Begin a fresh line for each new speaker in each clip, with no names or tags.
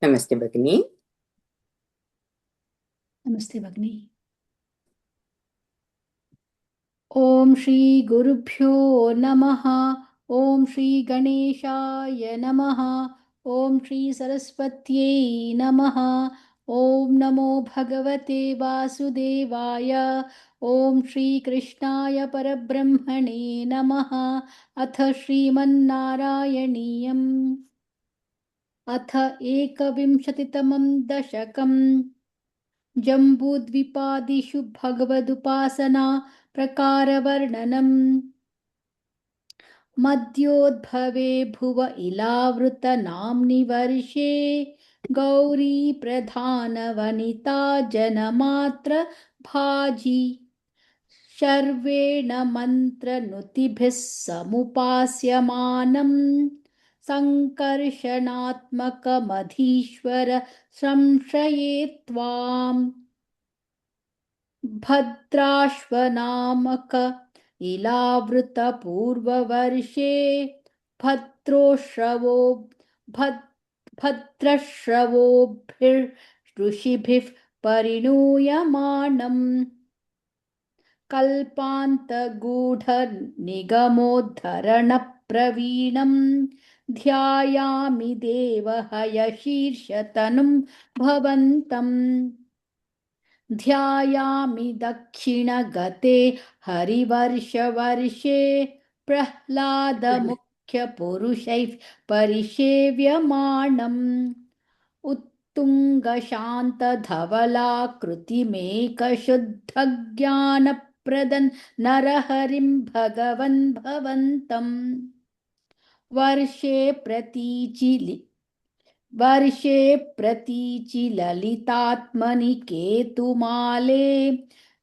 नमस्ते भगिनी।
नमस्ते भगिनी। ओम श्री गुरुभ्यो नमः। ओम श्री गणेशाय नमः। ओम श्री सरस्वत्यै नमः। ओम नमो भगवते वासुदेवाय। ओम श्री कृष्णाय परब्रह्मणे नमः। अथ श्रीमन्नारायणीयम् अथ एकविंशतितमं दशकम्। जम्बूद्वीपादिषु भगवदुपासना प्रकारवर्णनम्। मध्योद्भवे भुव इलावृतनाम्नि वर्षे गौरी प्रधानवनिता जनमात्र भाजी शर्वेण मन्त्रनुतिभिः समुपास्यमानम् सङ्कर्षणात्मकमधीश्वर संश्रये त्वाम्। भद्राश्वनामक इलावृतपूर्ववर्षे भद्रोश्रवो भद्रश्रवोभिर्ऋषिभिः परिणूयमाणम् कल्पान्तगूढनिगमोद्धरणप्रवीणम् ध्यायामि देवहयशीर्षतनुं भवन्तम्। ध्यायामि दक्षिणगते हरिवर्षवर्षे प्रह्लादमुख्यपुरुषैः परिसेव्यमाणम् उत्तुङ्गशान्तधवलाकृतिमेकशुद्धज्ञानप्रदन् नरहरिं भगवन् भवन्तम्। वर्षे प्रतीचि ललितात्मनि केतुमाले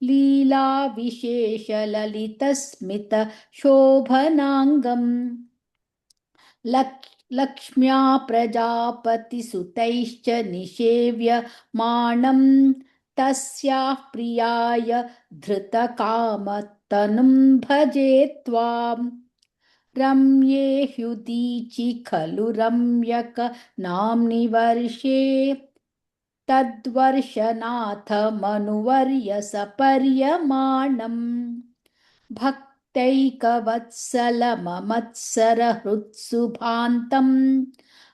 लीलाविशेषललितस्मित शोभनाङ्गम् लक्ष्म्या प्रजापतिसुतैश्च निषेव्यमाणम् तस्याः प्रियाय धृतकामतनुं भजे त्वाम्। रम्ये ह्युदीचि खलु रम्यक नाम्नि वर्षे तद्वर्षनाथमनुवर्य सपर्यमाणम् भक्तैकवत्सलममत्सरहृत्सुभान्तम्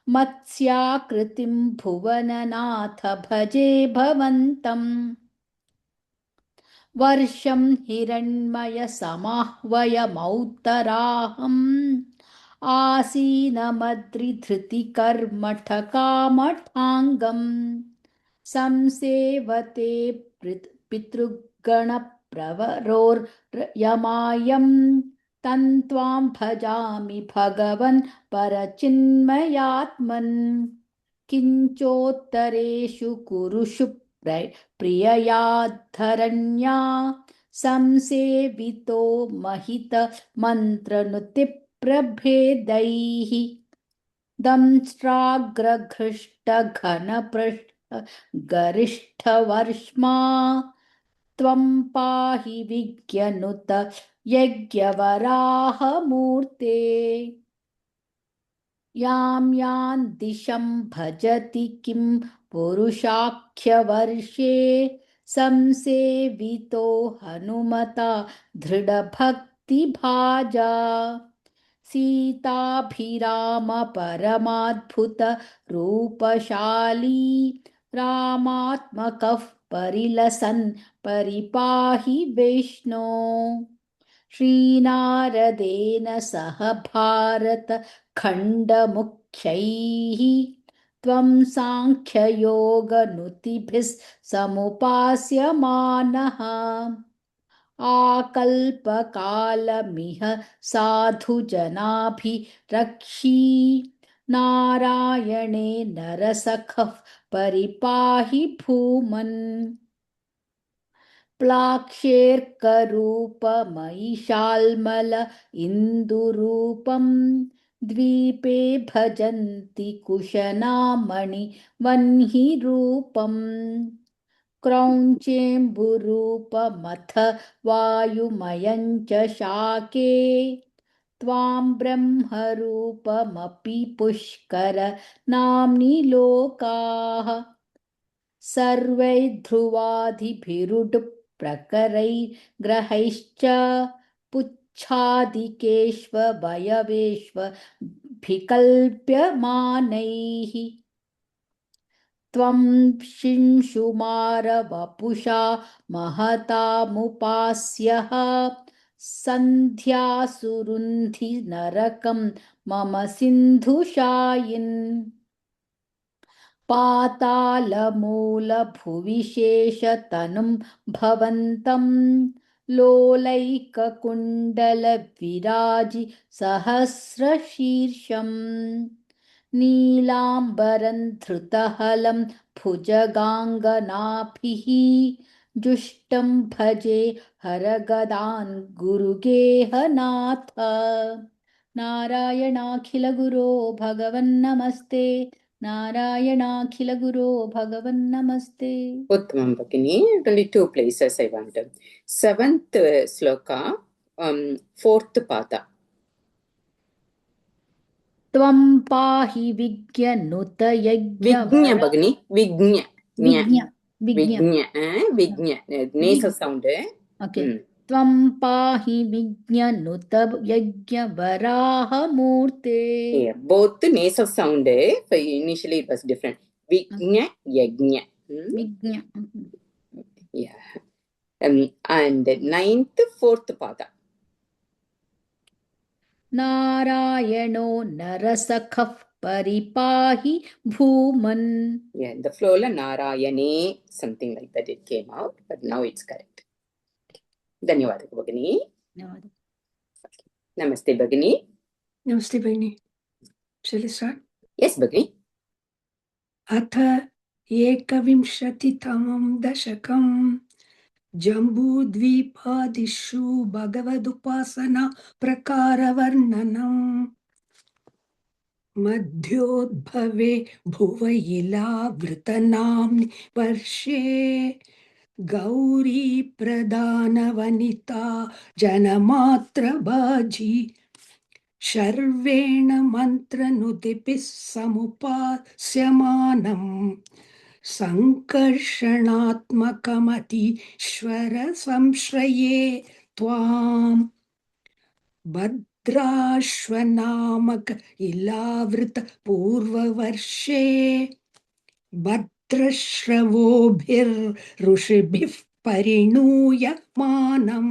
मत्स्याकृतिं भुवननाथ भजे भवन्तम्। वर्षं हिरण्मयसमाह्वयमौत्तराहम् आसीनमद्रिधृतिकर्मठकामठाङ्गम् संसेवते पितृगणप्रवरोर्यमायम् तन्त्वां भजामि भगवन् परचिन्मयात्मन्। किञ्चोत्तरेषु कुरुषु प्रिययाद्धरण्या संसेवितो महितमन्त्रनुतिप्रभेदैः दंष्ट्राग्रघृष्टघनपृष्ठ गरिष्ठवर्ष्मा त्वं पाहि विज्ञनुत यज्ञवराहमूर्ते। यां यां दिशं भजति किं पुरुषाख्यवर्षे संसेवितो हनुमता दृढभक्तिभाजा सीताभिराम परमाद्भुत रूपशाली रामात्मकः परिलसन् परिपाहि विष्णो। श्रीनारदेन सह भारतखण्डमुख्यैः त्वं साङ्ख्ययोगनुतिभिः समुपास्यमानः आकल्पकालमिह साधुजनाभिरक्षी नारायणे नरसखः परिपाहि भूमन्। प्लाक्ष्येऽर्करूपमहिषाल्मल इन्दुरूपं द्वीपे भजन्ति कुशनामणिवह्निरूपम् क्रौञ्चेऽम्बुरूपमथ वायुमयं च शाके त्वां ब्रह्मरूपमपि पुष्कर नाम्नि लोकाः सर्वैर्ध्रुवादिभिरुडुप्रकरैर्ग्रहैश्च पुच्छादिकेष्वभयवेष्वभिकल्प्यमानैः त्वं शिंशुमारवपुषा महतामुपास्यः सन्ध्यासुरुन्धि नरकं मम सिन्धुशायिन् पातालमूलभुविशेषतनुं भवन्तं लोलैककुण्डलविराजि सहस्रशीर्षम् नीलाम्बरं धृतहलं भुजगाङ्गनाभिः जुष्टं भजे हरगदान् गुरुगेहनाथ नारायणाखिलगुरो भगवन्नमस्ते नारायणाखिलगुरो भगवन्नमस्ते.
Uttamam Bhagini. Only 2 places I wanted. 7th sloka, 4th pada.
त्वं पाहि विज्ञनुत
Vignya Bhagini. Vignya. Nasal sound.
Okay. त्वं पाहि विज्ञनुत यज्ञवराहमूर्ते.
Yeah, both the nasal sound. Initially it was different. Vignya, Yajna.
Vignya.
Yeah. And 9th, 4th pada.
नारायणो नरसखः परिपाहि भूमन्.
Yeah, in the flow la Narayane, something like that it came out, but now it's correct. Dhanyawad Bhagini. Namaste Bhagini.
Namaste Bhagini. Shall I start?
Yes, Bhagini.
Atha ekavimshatitamam dashakam Jambudvipadishu Bhagavadupasana Prakaravarnanam Madhyodbhave Bhuvayila Vritanamni Varshe Gauri Pradana Vanita Janamatra Bhaji Sharvena Mantra Nudipis Samupasyamanam Sankarshanatmakamati Samshraye Tvam Bhadrashvanamaka Ilavrita Purvavarshe Bhadrashravobhir Rushibhif Parinuya Manam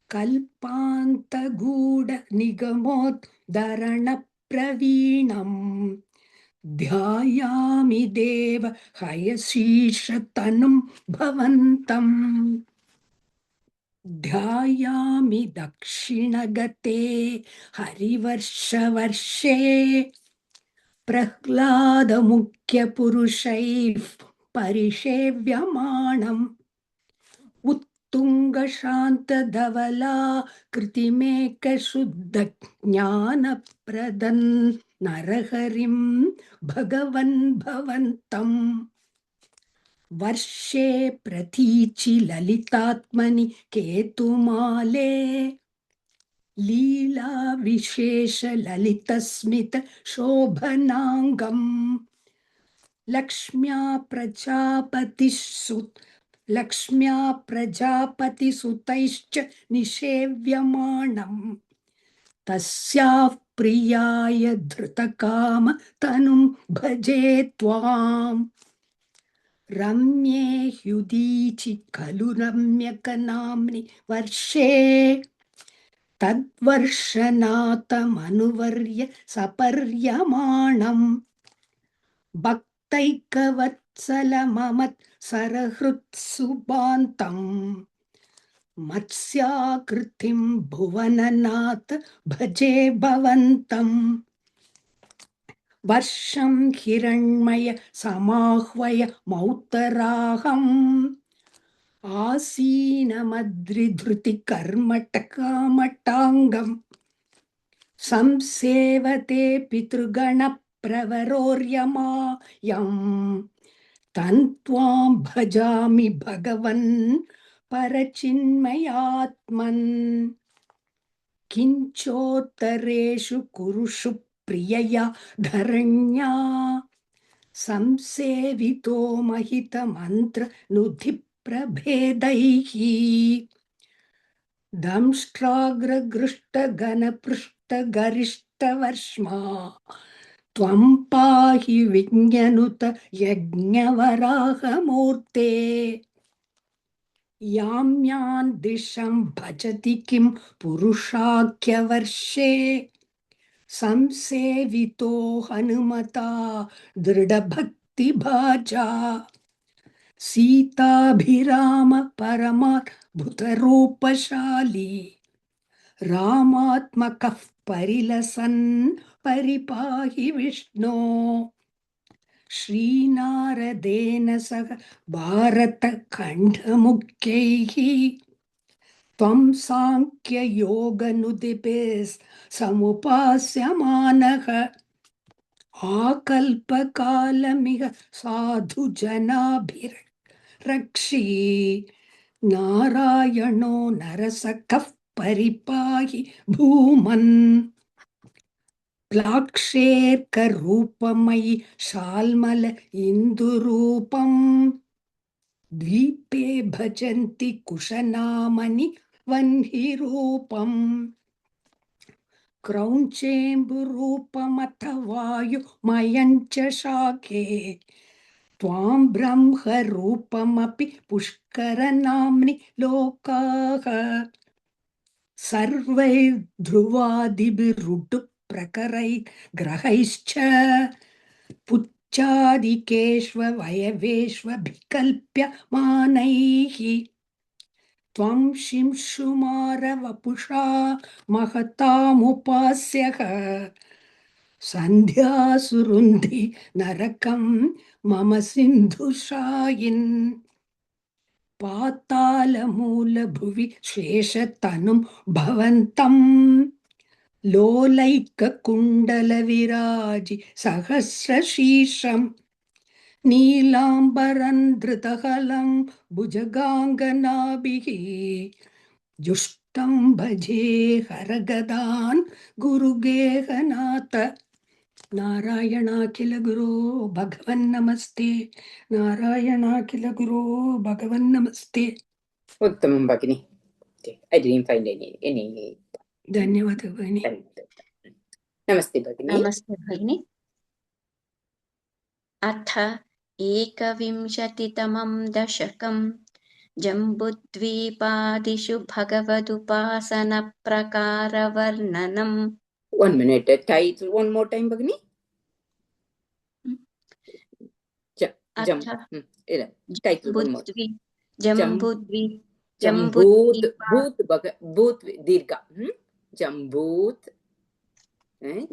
Kalpanta Guda Nigamot Dharana Pravinam Dhyayami Deva Hayasishatanum Bhavantam Dhyayami Dakshinagate Harivarsha Prahlada Mukhya Purushaif Parishevyamanam Uttunga Shanta Dhavala Kritimeka Shuddha Jnana Pradan Naraharim Bhagavan Bhavantam Varshe Pratichi Lalitatmani Ketumale Leela Vishesha Lalitasmita Shobhanangam Lakshmya Prajapati Sutaischa Nishevyamanam Tasyah Priyaya Dhritakama Tanum Bhaje Tvam Ramye Hyudichi Kalu Ramyakanamni Varshe Tadvarshanata Manuvarya Saparyamanam Bhaktaikavatsala Mamat Sarahrit Subhantam Matsyakritim Bhuvananath Bhaje Bhavantam Varsham Hiranmaya Samahvaya Mautaraham Asina Madridhruti Karmatakamatangam Samsevate Pitrugana Pravaroryama Tantvam Bhajami Bhagavan Parachinmayatman किञ्चोत्तरेषु कुरुषु प्रियया धरण्या संसेवितो महितमन्त्रनुधिप्रभेदैः दंष्ट्राग्रगृष्टगणपृष्ठगरिष्ठवर्ष्मा त्वं पाहि विज्ञनुत यज्ञवराहमूर्ते यां यां दिशं भजति किं पुरुषाख्यवर्षे संसेवितो हनुमता दृढभक्तिभाजा सीताभिराम परमाद्भुतरूपशाली रामात्मकः परिलसन् परिपाहि विष्णो श्रीनारदेन सह भारतखण्डमुख्यैः त्वं साङ्ख्ययोगनुदिभिः आकल्पकालमिह साधुजनाभिरक्षी नारायणो नरसखः परिपाहि भूमन् प्लाक्षेर्करूपमयि शाल्मल इन्दुरूपम् द्वीपे भजन्ति कुशनामनि वह्निरूपम् क्रौञ्चेम्बुरूपमथ वायुमयञ्च शाखे त्वां ब्रह्मरूपमपि पुष्करनाम्नि लोकाः सर्वैर्ध्रुवादिभिरुडुप्रकरैर्ग्रहैश्च पुच्छादिकेष्ववयवेष्वभिकल्प्यमानैः त्वं शिंशुमारवपुषा महतामुपास्यः सन्ध्यासुरुन्धि नरकं मम सिन्धुशायिन् पातालमूलभुवि शेषतनुं भवन्तं लोलैककुण्डलविराजि सहस्रशीर्षम् नीलाम्बरं धृतहलं भुजगाङ्गनाभिः जुष्टं भजे हरगदान् गुरुगेहनाथ नारायणाखिल गुरो भगवन्नमस्ते नारायणाखिल गुरो भगवन्नमस्ते
Uttamam Bhagini. Okay, I didn't find any.
धन्यवादः भगिनी
Namaste Bhagini.
नमस्ते भगिनि। अथ एकविंशतितमं दशकं जम्बुद्वीपादिषु भगवदुपासनप्रकारवर्णनम्।
1 minute. Title one more time Bhagini.
अथ
Title one more.
Jambudvipa
Bhoot Dirgha. Jambut.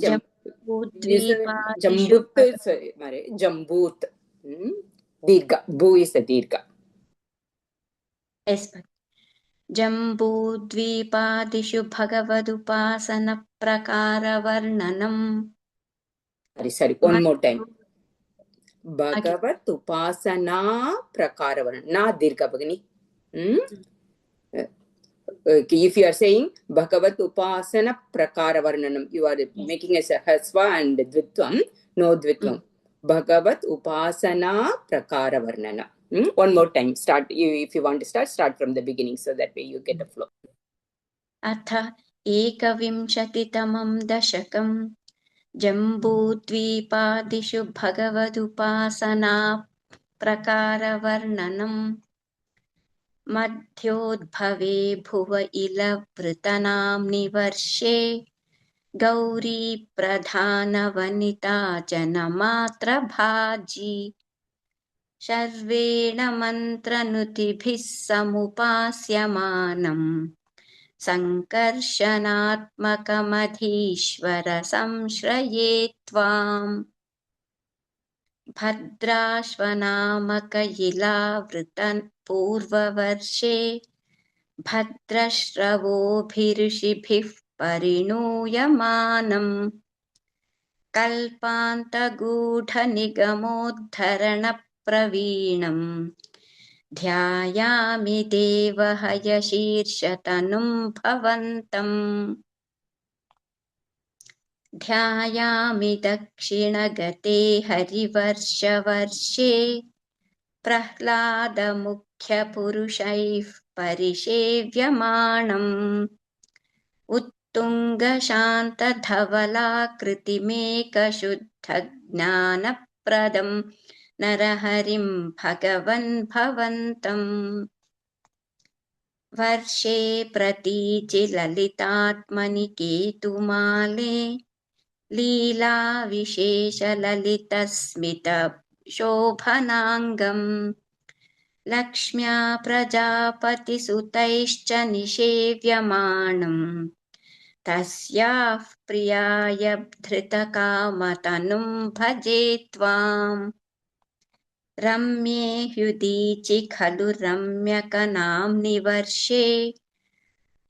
Jambut. Dirgha. Bhu is a Dirgha.
Yes, जम्बूद्वीपादिषु भगवदुपासनप्रकारवर्णनम्.
Sorry, one more time. Bhagavat Upasana Prakaravarana. Na Dirgha Bhagini. If you are saying Bhagavat Upasana Prakaravarnanam, you are making as a Hasva and Dvitvam. No Dvitvam. Bhagavat Upasana Prakaravarnana. One more time. Start. If you want to start from the beginning so that way you get a flow.
अथ एकविंशतितमं दशकं जम्बूद्वीपादिषु भगवदुपासनाप्रकारवर्णनम्. मध्योद्भवे भुव इलवृतनाम्नि वर्षे गौरीप्रधानवनिता जनमात्रभाजी शर्वेण मन्त्रनुतिभिः समुपास्यमानम् सङ्कर्षणात्मकमधीश्वर संश्रये त्वाम्. भद्राश्वनामक इलावृतन् पूर्ववर्षे भद्रश्रवोभिऋषिभिः परिणूयमानम् कल्पान्तगूढनिगमोद्धरणप्रवीणम् ध्यायामि देवहयशीर्षतनुं भवन्तम्. ध्यायामि दक्षिणगते हरिवर्षवर्षे प्रह्लादमुख्यपुरुषैः परिसेव्यमाणम् उत्तुङ्गशान्तधवलाकृतिमेकशुद्धज्ञानप्रदं नरहरिं भगवन् भवन्तम् वर्षे प्रतीचिललितात्मनि केतुमाले लीलाविशेषललितस्मितशोभनाङ्गम् लक्ष्म्या प्रजापतिसुतैश्च निषेव्यमाणम् तस्याः प्रियाय धृतकामतनुं भजे त्वाम् रम्ये ह्युदीचि खलु रम्यकनाम्नि वर्षे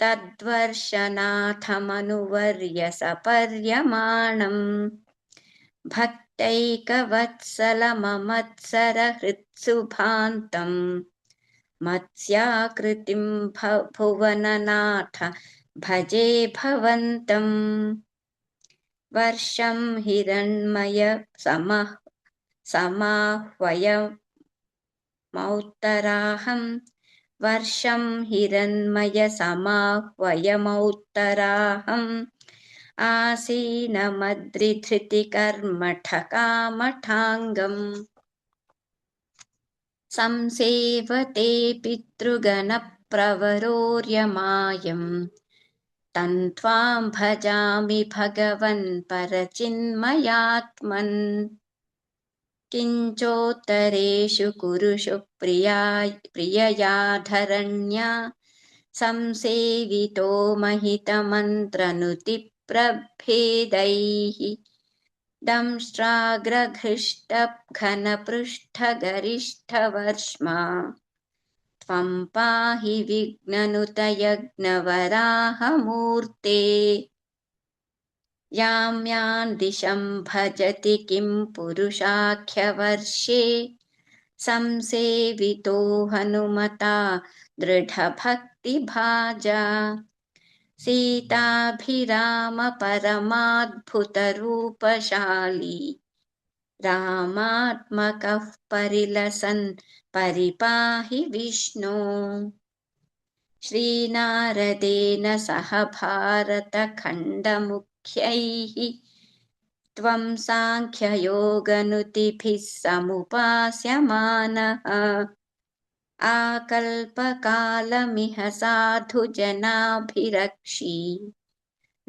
तद्वर्षनाथमनुवर्य सपर्यमाणम् भक्तैकवत्सलममत्सरहृत्सुभान्तम् मत्स्याकृतिं भुवननाथ भजे भवन्तम् वर्षं हिरण्मय समाह्वयमौत्तराहं वर्षं हिरण्मय समाह्वयमौत्तराहम् आसीनमद्रिधृतिकर्मठकामठाङ्गम् संसेवते पितृगणप्रवरोर्यमायम् तं त्वां भजामि भगवन् परचिन्मयात्मन् किञ्चोत्तरेषु कुरुषु प्रियया धरण्या संसेवितो महितमन्त्रनुतिप्रभेदैः दंष्ट्राग्रघृष्टघनपृष्ठगरिष्ठवर्ष्मा त्वं पाहि विघ्ननुतयज्ञवराहमूर्ते यां यां दिशं भजति किं पुरुषाख्यवर्षे संसेवितो हनुमता दृढभक्तिभाजा सीताभिराम परमाद्भुतरूपशाली रामात्मकः परिलसन् परिपाहि विष्णो श्रीनारदेन सह भारतखण्डमुख्यैः त्वं साङ्ख्ययोगनुतिभिः समुपास्यमानः आकल्पकालमिह साधुजनाभिरक्षी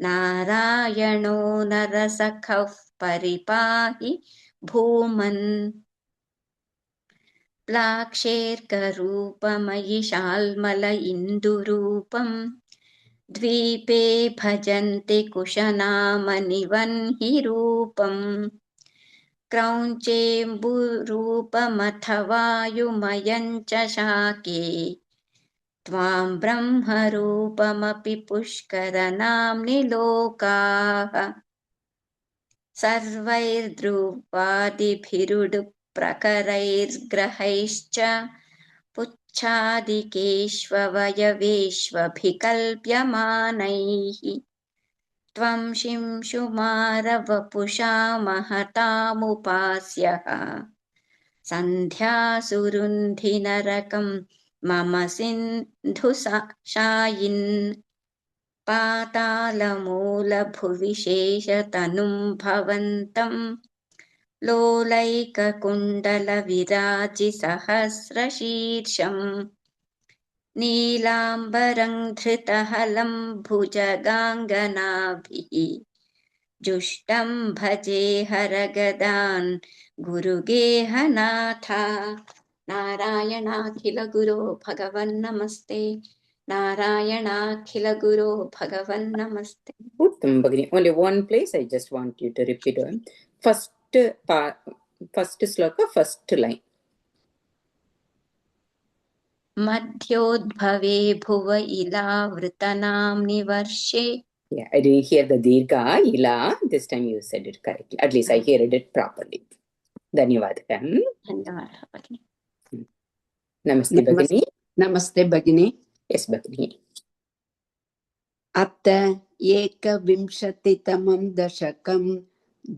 नारायणो नरसखः परिपाहि भूमन् प्लाक्षेर्करूपमयि शाल्मल इन्दुरूपं द्वीपे भजन्ति कुशनामनिवह्निरूपं क्रौञ्चेम्बुरूपमथ वायुमयं च शाके त्वां ब्रह्मरूपमपि पुष्करनाम्नि लोकाः सर्वैर्ध्रुवादिभिरुडुप्रकरैर्ग्रहैश्च पुच्छादिकेष्ववयवेष्वभिकल्प्यमानैः त्वं शिंशुमारवपुषा महतामुपास्यः सन्ध्यासुरुन्धिनरकं मम सिन्धुशायिन् पातालमूलभुवि शेषतनुं भवन्तं लोलैककुण्डलविराजिसहस्रशीर्षं नीलाम्बरं धृतहलं भुजगाङ्गनाभिः जुष्टं भजे हरगदान् गुरुगेहनाथा नारायणाखिल गुरो भगवन् नमस्ते नारायणाखिल गुरो भगवन् नमस्ते
Uttam Bhagini. Only one place I just want you to repeat. First sloka, first line.
मध्योद्भवे भुव इलावृतनाम्नि वर्षे.
Yeah, I didn't hear the dirgha, ila. This time you said it correctly. At least I heard it properly. Dhanyavadha.
धन्यवादः भगिनी.
Namaste Bhagini.
Namaste Bhagini.
Yes, Bhagini.
अत एकविंशतितमं दशकं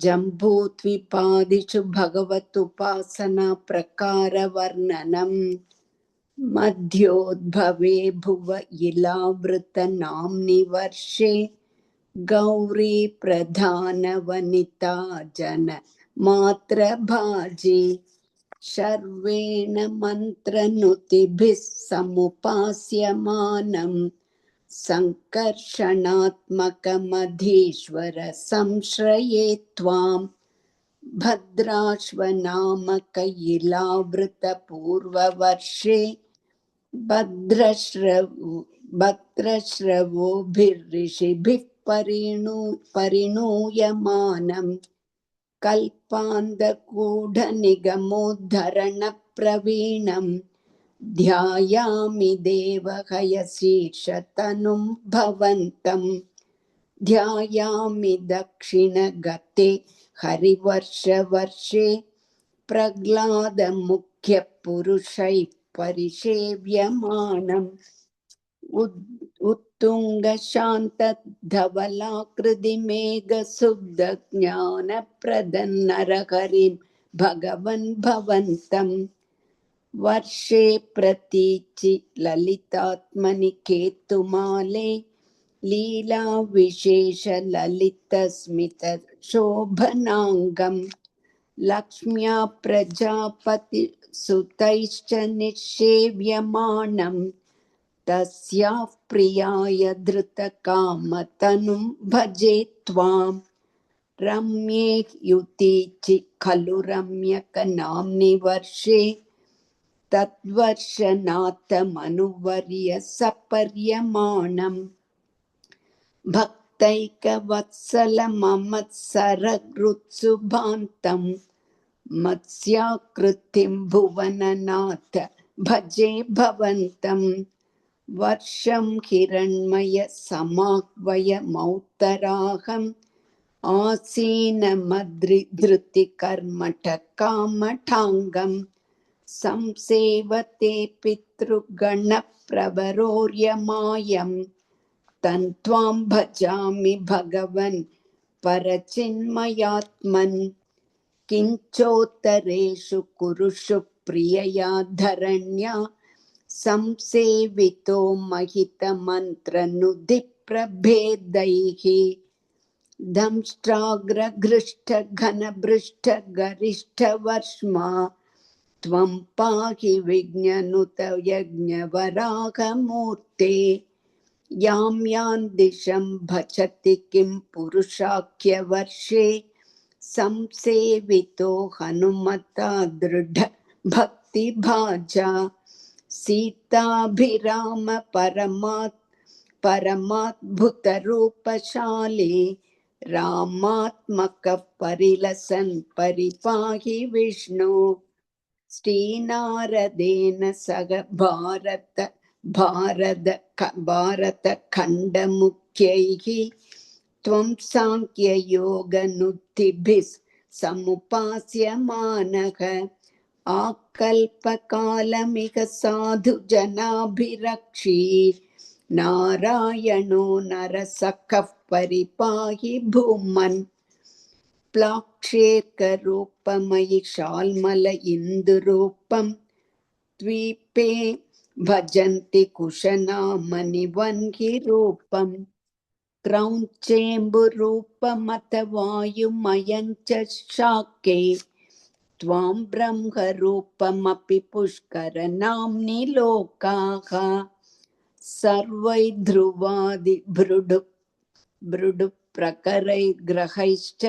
जम्बूद्वीपादिषु भगवदुपासना प्रकारवर्णनम्। मध्योद्भवे भुव इलावृतनाम्नि वर्षे गौरी प्रधानवनिता जन मात्रभाजी शर्वेण मन्त्रनुतिभिः समुपास्यमानं सङ्कर्षणात्मकमधीश्वर संश्रये त्वां भद्राश्वनामकैलावृतपूर्ववर्षे भद्रश्रवोभिर्ऋषिभिः परिणूयमानं कल्पान्धकूढनिगमोद्धरणप्रवीणं ध्यायामि देवहयशीर्षतनुं भवन्तं ध्यायामि दक्षिणगते हरिवर्षवर्षे प्रह्लादमुख्यपुरुषैः परिसेव्यमानम् उत्तुङ्गशान्तधवलाकृतिमेघसुब्धज्ञानप्रदन्नरहरिं भगवन् भवन्तं वर्षे प्रतीचि ललितात्मनि केतुमाले लीलाविशेषललितस्मितशोभनाङ्गं लक्ष्म्या प्रजापतिसुतैश्च निःसेव्यमानं तस्याः प्रियाय धृतकामतनुं भजे त्वां रम्ये युतीचि खलु रम्यकनाम्नि वर्षे तद्वर्षनाथमनुवर्य सपर्यमाणं भक्तैकवत्सलममत्सरहृत्सुभान्तं मत्स्याकृतिं भुवननाथ भजे भवन्तं वर्षं हिरण्मय समाह्वय मौत्तराहम् आसीनमद्रिधृतिकर्मठकामठाङ्गं संसेवते पितृगणप्रवरोर्यमायं तन्त्वां भजामि भगवन् परचिन्मयात्मन् किञ्चोत्तरेषु कुरुषु प्रियया धरण्या संसेवितो महितमन्त्रनुधिप्रभेदैः दंष्ट्राग्रघृष्टघनभृष्टगरिष्ठवर्ष्मा त्वं पाहि विघ्ननुत यज्ञवराहमूर्ते यां यां दिशं भजति किं पुरुषाख्यवर्षे संसेवितो हनुमता दृढ भक्तिभाजा सीताभिराम परमाद्भुतरूपशाली रामात्मकः परिलसन् परिपाहि विष्णु श्रीनारदेन सह भारतखण्डमुख्यैः त्वं साङ्ख्ययोगनुतिभिः समुपास्यमानः आकल्पकालमिह साधुजनाभिरक्षी नारायणो नरसखः परिपाहि भूमन् प्लाक्षेकरूपमयि शाल्मल इन्दुरूपं द्वीपे भजन्ति कुशनामनिवह्निरूपं क्रौञ्चेम्बुरूपमथ वायुमयं च शाके त्वां ब्रह्मरूपमपि पुष्करनाम्नि लोकाः सर्वैर्ध्रुवादिभृडुप्रकरैर्ग्रहैश्च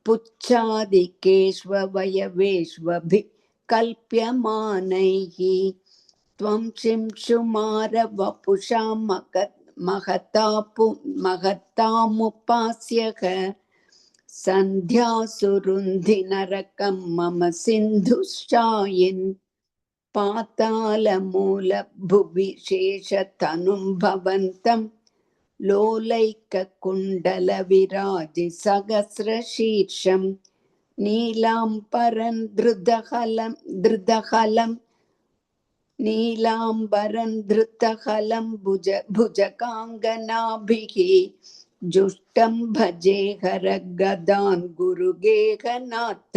पुच्छादिकेष्ववयवेष्वभिः कल्प्यमानैः त्वं शिंशुमारवपुषा महतामुपास्यः सन्ध्यासुरुन्धिनरकं मम सिन्धुश्चायिन् पातालमूलभुवि शेषतनुं भवन्तं लोलैककुण्डलविराजिसहस्रशीर्षं नीलाम्बरं धृतहलं भुजगाङ्गनाभिः जुष्टं भजे हरगदान् गुरुगेहनाथ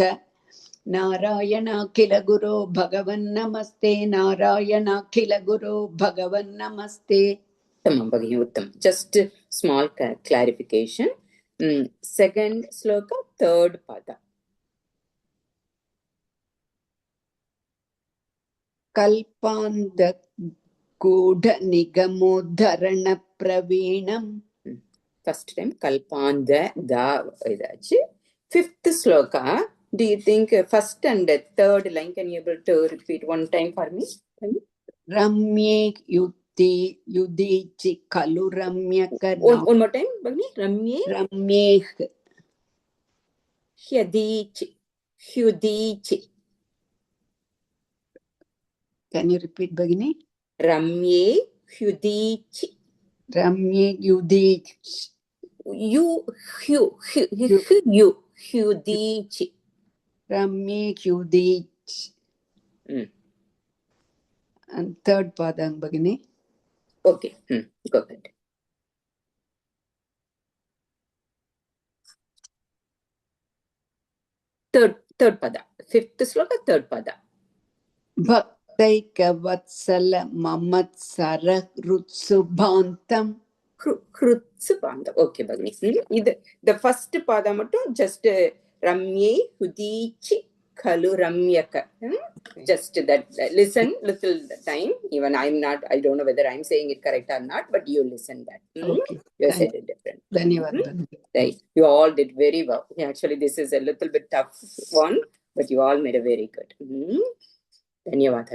नारायणाखिल गुरो भगवन्नमस्ते नारायणाखिल गुरो भगवन्नमस्ते
Uttamam Bhagini, Uttam. Just small clarification. Second sloka, third pada.
कल्पान्त गूढ़ निगमोद्धरण प्रवीणम
First time, Kalpanda, da, idachi. Fifth sloka, do you think first and third line, can you able to repeat one time for me?
रम्ये युदीचि खलु रम्यक
One more time, Bhagini.
रम्ये
Hyadichi.
Can you repeat, Bhagini?
Ramye Hyudichi.
Ramye Yudich.
Hyudichi.
Ramye Yudich. And third padang, Bhagini.
Okay, go ahead. Third pada. Fifth sloka, third pada.
Bhaktaika vatsala mamatsara rutsubhantam.
Rutsubhantam. Okay, Bhagini. The first pada mattum just Ramye Hudichi Kalu Ramyaka. Just that. Listen little time. Even I don't know whether I'm saying it correct or not, but you listen that.
Okay.
You said it different.
Dhanyavad.
Right. You all did very well. Actually, this is a little bit tough one, but you all made a very good. Dhanyavad.